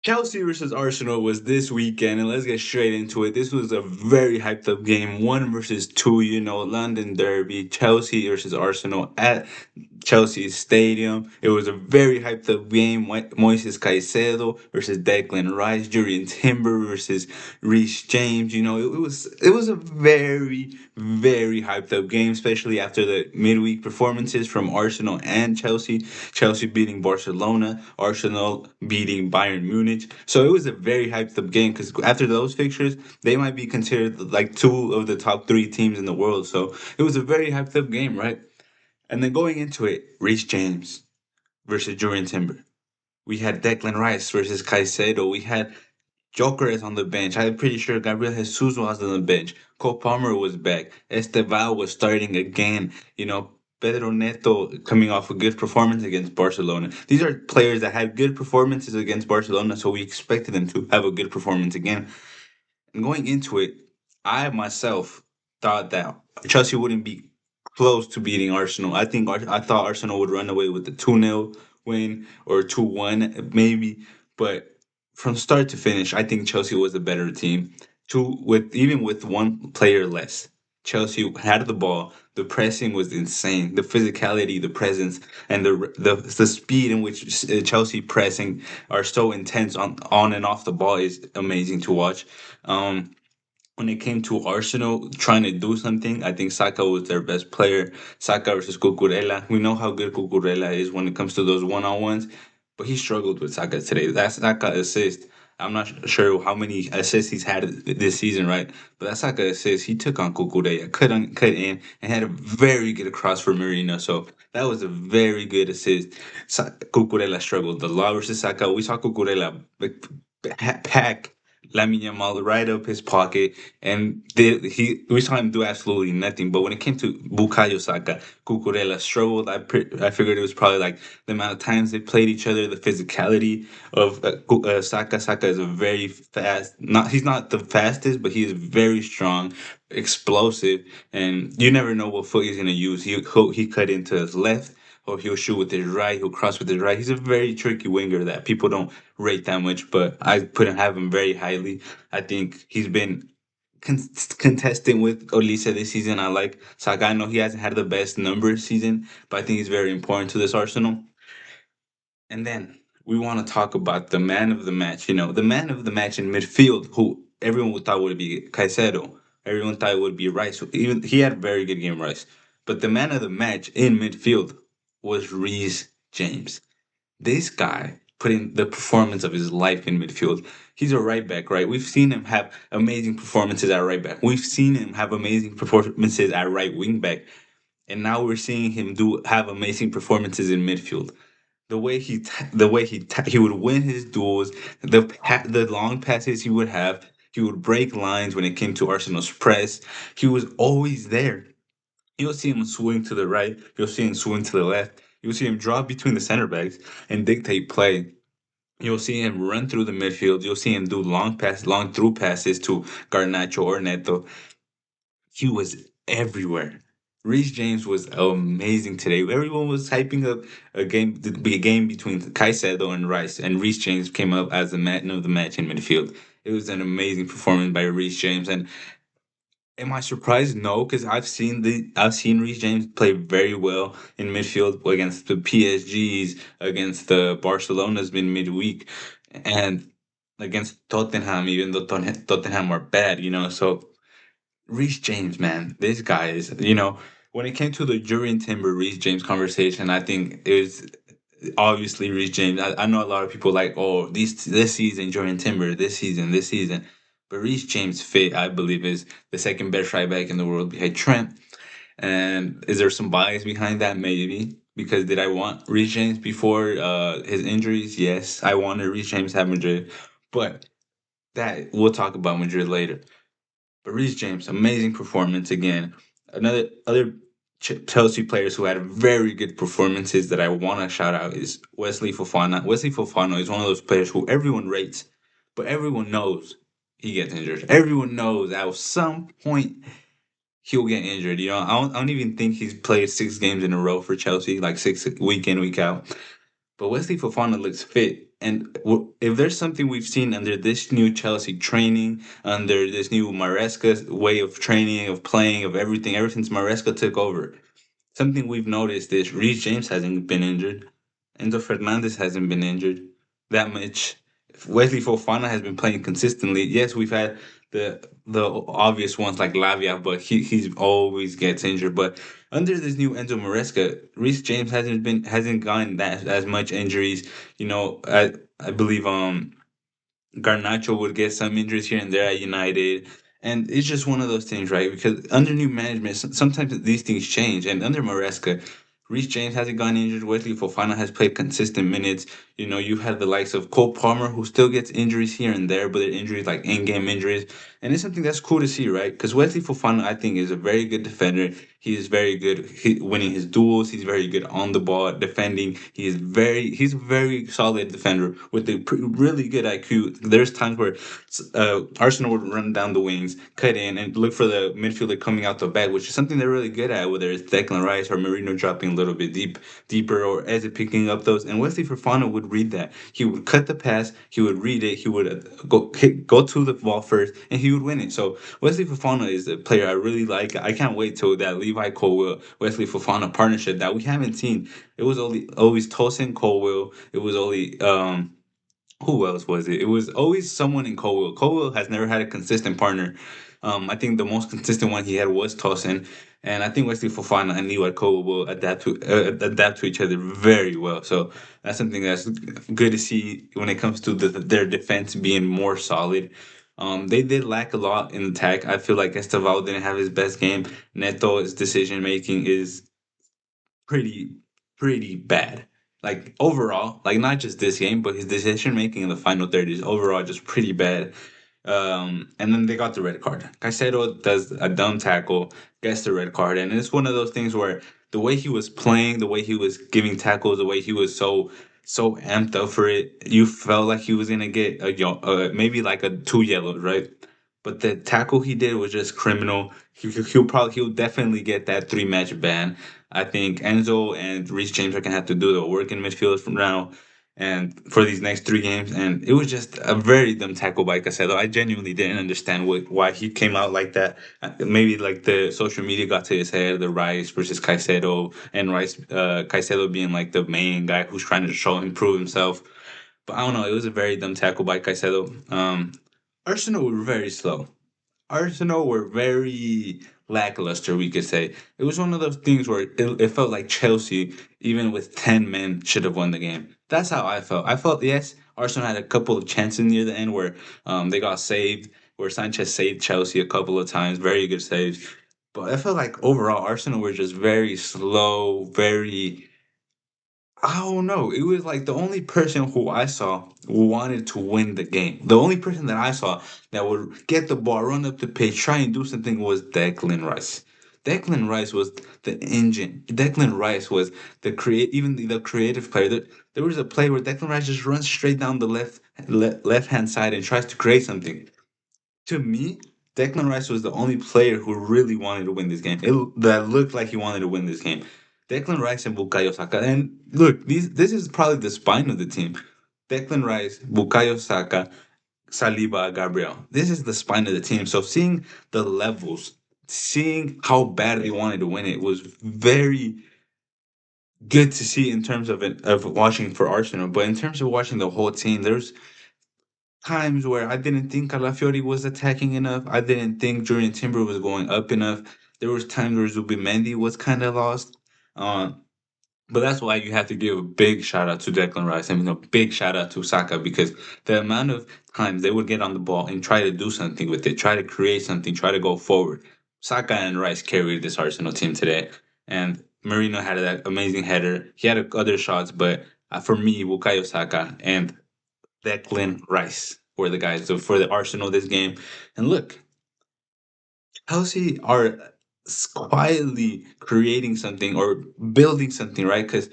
Chelsea versus Arsenal was this weekend, and let's get straight into it. This was a very hyped up game, one versus two, London Derby, Chelsea versus Arsenal at Chelsea Stadium. It was a very hyped up game. Moises Caicedo versus Declan Rice, Julian Timber versus Reece James. It was a very hyped up game, especially after the midweek performances from Arsenal and Chelsea. Chelsea beating Barcelona, Arsenal beating Bayern Munich. So it was a very hyped up game because after those fixtures, they might be considered like two of the top three teams in the world. So it was a very hyped up game, right? And then going into it, Reece James versus Julian Timber. We had Declan Rice versus Caicedo. We had Jokeres on the bench. I'm pretty sure Gabriel Jesus was on the bench. Cole Palmer was back. Esteval was starting again. Pedro Neto coming off a good performance against Barcelona. These are players that had good performances against Barcelona, so we expected them to have a good performance again. And going into it, I myself thought that Chelsea wouldn't be close to beating Arsenal. I thought Arsenal would run away with the 2-0 win or 2-1 maybe, but from start to finish, I think Chelsea was the better team. Even with one player less. Chelsea had the ball. The pressing was insane. The physicality, the presence, and the speed in which Chelsea pressing are so intense on and off the ball is amazing to watch. Um, when it came to Arsenal trying to do something, I think Saka was their best player. Saka versus Cucurella. We know how good Cucurella is when it comes to those one-on-ones, but he struggled with Saka today. That Saka assist. I'm not sure how many assists he's had this season, right? But that Saka assist, he took on Cucurella, cut in, and had a very good cross for Marino. So that was a very good assist. Cucurella struggled a lot versus Saka. We saw Cucurella pack Lamine Yamal right up his pocket, and we saw him do absolutely nothing. But when it came to Bukayo Saka, Cucurella struggled. I figured it was probably like the amount of times they played each other, the physicality of Saka. Saka is a very fast. Not he's not the fastest, but he is very strong, explosive, and you never know what foot he's gonna use. He cut into his left, or he'll shoot with his right. He'll cross with his right. He's a very tricky winger that people don't rate that much, but I put have him very highly. I think he's been contesting with Olise this season. I like Saka. I know he hasn't had the best number season, but I think he's very important to this Arsenal. And then we want to talk about the man of the match. The man of the match in midfield, who everyone would thought would be Caicedo. Everyone thought it would be Rice. Even he had a very good game, Rice. But the man of the match in midfield was Reece James. This guy put in the performance of his life in midfield. He's a right back, right? We've seen him have amazing performances at right back. We've seen him have amazing performances at right wing back. And now we're seeing him have amazing performances in midfield. The way he would win his duels, the long passes he would have, he would break lines when it came to Arsenal's press. He was always there. You'll see him swing to the right. You'll see him swing to the left. You'll see him drop between the center backs and dictate play. You'll see him run through the midfield. You'll see him do long through passes to Garnacho or Neto. He was everywhere. Reece James was amazing today. Everyone was hyping up a game between Caicedo and Rice, and Reece James came up as the man of the match in midfield. It was an amazing performance by Reece James, and am I surprised? No, because I've seen Reece James play very well in midfield against the PSGs, against the Barcelona's been midweek, and against Tottenham, even though Tottenham are bad, So Reece James, man, this guy is, when it came to the Julian Timber Reece James conversation, I think it was obviously Reece James. I know a lot of people like, oh, this season Jordan Timber, this season, but Reece James fit, I believe, is the second best right back in the world behind Trent. And is there some bias behind that? Maybe because did I want Reece James before his injuries? Yes, I wanted Reece James to have Madrid, but that we'll talk about Madrid later. But Reece James, amazing performance again. Other Chelsea players who had very good performances that I want to shout out is Wesley Fofana. Wesley Fofana is one of those players who everyone rates, but everyone knows he gets injured. Everyone knows at some point he'll get injured. I don't even think he's played 6 games in a row for Chelsea, like 6 week in, week out. But Wesley Fofana looks fit. And if there's something we've seen under this new Chelsea training, under this new Maresca way of training, of playing, of everything, ever since Maresca took over, something we've noticed is Reece James hasn't been injured. Enzo Fernandez hasn't been injured that much. Wesley Fofana has been playing consistently. Yes, we've had the obvious ones like Lavia, but he's always gets injured. But under this new Enzo Maresca, Reece James hasn't gotten that as much injuries. I believe Garnacho would get some injuries here and there at United. And it's just one of those things, right? Because under new management, sometimes these things change. And under Maresca, Reece James hasn't gone injured. Wesley Fofana has played consistent minutes. You've had the likes of Cole Palmer, who still gets injuries here and there, but they're injuries like in-game injuries. And it's something that's cool to see, right? Because Wesley Fofana, I think, is a very good defender. He is very good winning his duels. He's very good on the ball defending. He's a very solid defender with a really good IQ. There's times where Arsenal would run down the wings, cut in, and look for the midfielder coming out the back, which is something they're really good at. Whether it's Declan Rice or Marino dropping a little bit deeper, or Eze picking up those, and Wesley Fofana would read that. He would cut the pass. He would read it. He would go to the ball first, and he would win it. So Wesley Fofana is a player I really like. I can't wait till that Levi Colwill Wesley Fofana partnership that we haven't seen. It was only always Tosin Colwill. It was only who else was it? It was always someone in Colwill. Colwill has never had a consistent partner. I think the most consistent one he had was Tosin, and I think Wesley Fofana and Levi Colwill will adapt to each other very well. So that's something that's good to see when it comes to their defense being more solid. They did lack a lot in attack. I feel like Esteval didn't have his best game. Neto's decision making is pretty pretty bad. Like overall, like not just this game, but his decision making in the final third is overall just pretty bad. And then they got the red card. Caicedo does a dumb tackle, gets the red card, and it's one of those things where the way he was playing, the way he was giving tackles, the way he was so amped up for it, you felt like he was gonna get maybe like a two yellows, right? But the tackle he did was just criminal. He'll definitely get that 3 match ban. I think Enzo and Reece James are gonna have to do the work in midfield from now and for these next 3 games. And it was just a very dumb tackle by Caicedo. I genuinely didn't understand why he came out like that. Maybe like the social media got to his head, the Rice versus Caicedo, and Caicedo being like the main guy who's trying to show improve himself. But I don't know. It was a very dumb tackle by Caicedo. Arsenal were very slow. Arsenal were very lackluster, we could say. It was one of those things where it felt like Chelsea, even with 10 men, should have won the game. That's how I felt. I felt, yes, Arsenal had a couple of chances near the end where they got saved, where Sanchez saved Chelsea a couple of times. Very good saves. But I felt like overall, Arsenal were just very slow, very I don't know. It was like the only person who I saw who wanted to win the game. The only person that I saw that would get the ball, run up the pitch, try and do something was Declan Rice. Declan Rice was the engine. Declan Rice was even the creative player. There was a play where Declan Rice just runs straight down the left hand side and tries to create something. To me, Declan Rice was the only player who really wanted to win this game. That looked like he wanted to win this game. Declan Rice and Bukayo Saka. And look, this is probably the spine of the team. Declan Rice, Bukayo Saka, Saliba, Gabriel. This is the spine of the team. So seeing the levels, seeing how bad they wanted to win it was very good to see in terms of watching for Arsenal. But in terms of watching the whole team, there's times where I didn't think Calafiori was attacking enough. I didn't think Julian Timber was going up enough. There was times where Zubimendi was kind of lost. Uh, but that's why you have to give a big shout out to Declan Rice. I mean, a big shout out to Saka because the amount of times they would get on the ball and try to do something with it, try to create something, try to go forward. Saka and Rice carried this Arsenal team today. And Marino had that amazing header. He had other shots, but for me, Bukayo Saka and Declan Rice were the guys for the Arsenal this game. And look, Chelsea are quietly creating something or building something, right? Because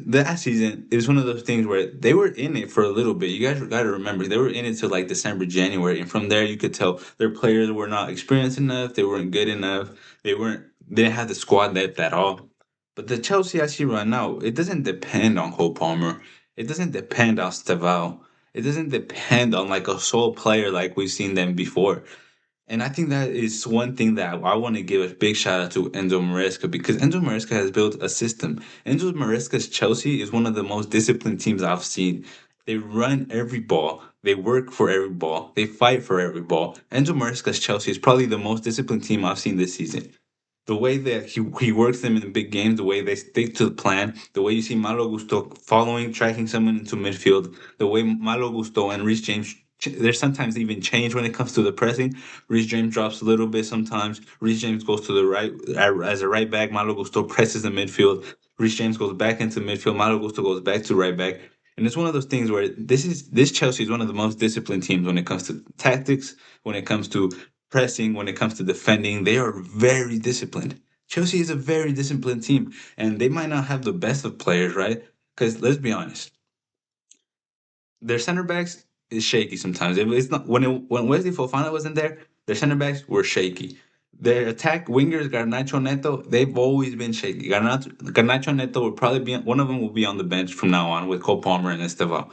that season is one of those things where they were in it for a little bit. You guys got to remember they were in it till like December, January, and from there you could tell their players were not experienced enough. They weren't good enough. They didn't have the squad depth at all. But the Chelsea I see right now, it doesn't depend on Cole Palmer. It doesn't depend on Stavao. It doesn't depend on like a sole player like we've seen them before. And I think that is one thing that I want to give a big shout out to Enzo Maresca, because Enzo Maresca has built a system. Enzo Maresca's Chelsea is one of the most disciplined teams I've seen. They run every ball. They work for every ball. They fight for every ball. Enzo Maresca's Chelsea is probably the most disciplined team I've seen this season. The way that he works them in the big games, the way they stick to the plan, the way you see Malo Gusto following, tracking someone into midfield, the way Malo Gusto and Reece James, there's sometimes even change when it comes to the pressing. Reece James drops a little bit sometimes. Reece James goes to the right as a right back. Malo Gusto presses the midfield. Reece James goes back into midfield. Malo Gusto goes back to right back. And it's one of those things where this Chelsea is one of the most disciplined teams when it comes to tactics, when it comes to pressing, when it comes to defending. They are very disciplined. Chelsea is a very disciplined team, and they might not have the best of players, right? Because let's be honest, their center backs is shaky sometimes. It's not when Wesley Fofana wasn't there, their center backs were shaky. Their attack wingers, Garnacho Neto, they've always been shaky. Garnacho Neto will probably be one of them will be on the bench from now on with Cole Palmer and Estevao.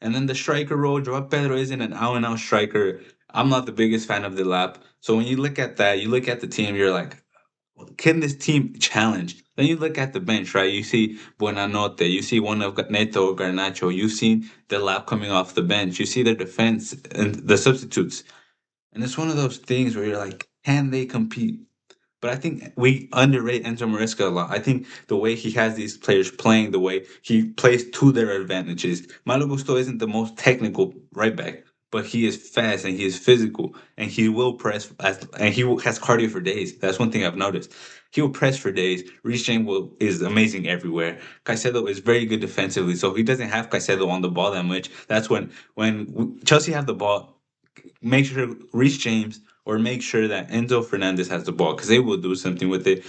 And then the striker role, Joao Pedro isn't an out and out striker. I'm not the biggest fan of the lap. So when you look at that, you look at the team, you're like, can this team challenge? Then you look at the bench, right? You see Buenanote, you see one of Neto or Garnacho, you've seen the lap coming off the bench, you see their defense and the substitutes. And it's one of those things where you're like, can they compete? But I think we underrate Enzo Maresca a lot. I think the way he has these players playing, the way he plays to their advantages. Malo Gusto isn't the most technical right back, but he is fast and he is physical and he will press and has cardio for days. That's one thing I've noticed. He will press for days. Reece James is amazing everywhere. Caicedo is very good defensively, so he doesn't have Caicedo on the ball that much. That's when Chelsea have the ball, make sure Reece James or make sure that Enzo Fernandez has the ball because they will do something with it.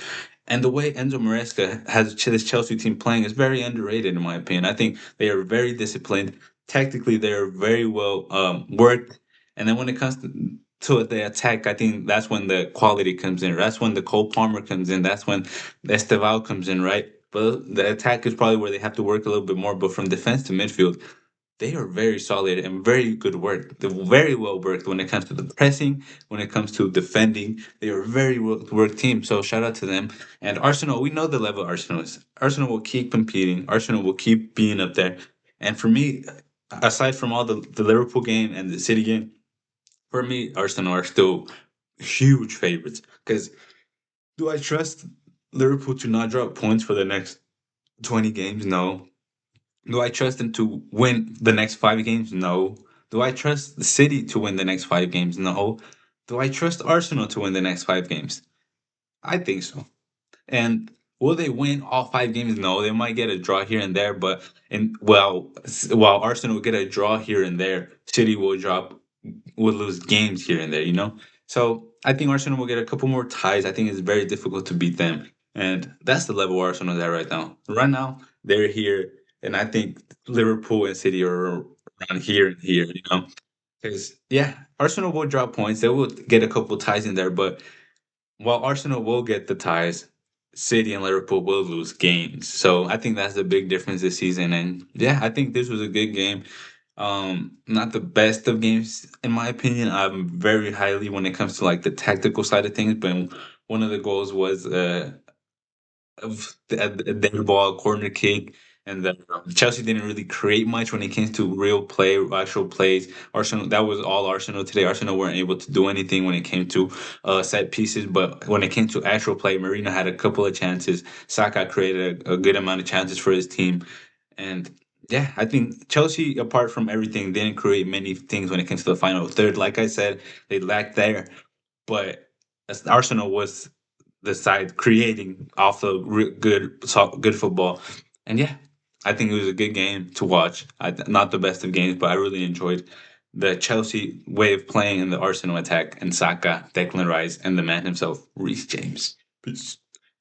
And the way Enzo Maresca has this Chelsea team playing is very underrated, in my opinion. I think they are very disciplined. Tactically, they are very well worked. And then when it comes to the attack, I think that's when the quality comes in. That's when the Cole Palmer comes in. That's when Esteval comes in, right? But the attack is probably where they have to work a little bit more. But from defense to midfield, they are very solid and very good work. They're very well worked when it comes to the pressing, when it comes to defending. They are a very well worked team. So shout out to them. And Arsenal, we know the level Arsenal is. Arsenal will keep competing. Arsenal will keep being up there. And for me, aside from all the Liverpool game and the City game, for me, Arsenal are still huge favorites. Because do I trust Liverpool to not drop points for the next 20 games? No. Do I trust them to win the next 5 games? No. Do I trust the City to win the next 5 games? No. Do I trust Arsenal to win the next 5 games? I think so. And will they win all 5 games? No. They might get a draw here and there, but while Arsenal will get a draw here and there, City will lose games here and there. So I think Arsenal will get a couple more ties. I think it's very difficult to beat them, and that's the level Arsenal is at right now. Right now, they're here, and I think Liverpool and City are around here and here. Because yeah, Arsenal will drop points. They will get a couple ties in there, but while Arsenal will get the ties, City and Liverpool will lose games. So I think that's the big difference this season. And yeah, I think this was a good game. Not the best of games in my opinion. I'm very highly when it comes to like the tactical side of things, but one of the goals was a dead ball, corner kick, and the Chelsea didn't really create much when it came to real play, actual plays. Arsenal, that was all Arsenal today. Arsenal weren't able to do anything when it came to set pieces, but when it came to actual play, Marino had a couple of chances. Saka created a good amount of chances for his team, and yeah, I think Chelsea, apart from everything, didn't create many things when it came to the final third. Like I said, they lacked there, but as Arsenal was the side creating off the good football. And yeah, I think it was a good game to watch. Not the best of games, but I really enjoyed the Chelsea way of playing and the Arsenal attack and Saka, Declan Rice, and the man himself, Reece James. Peace.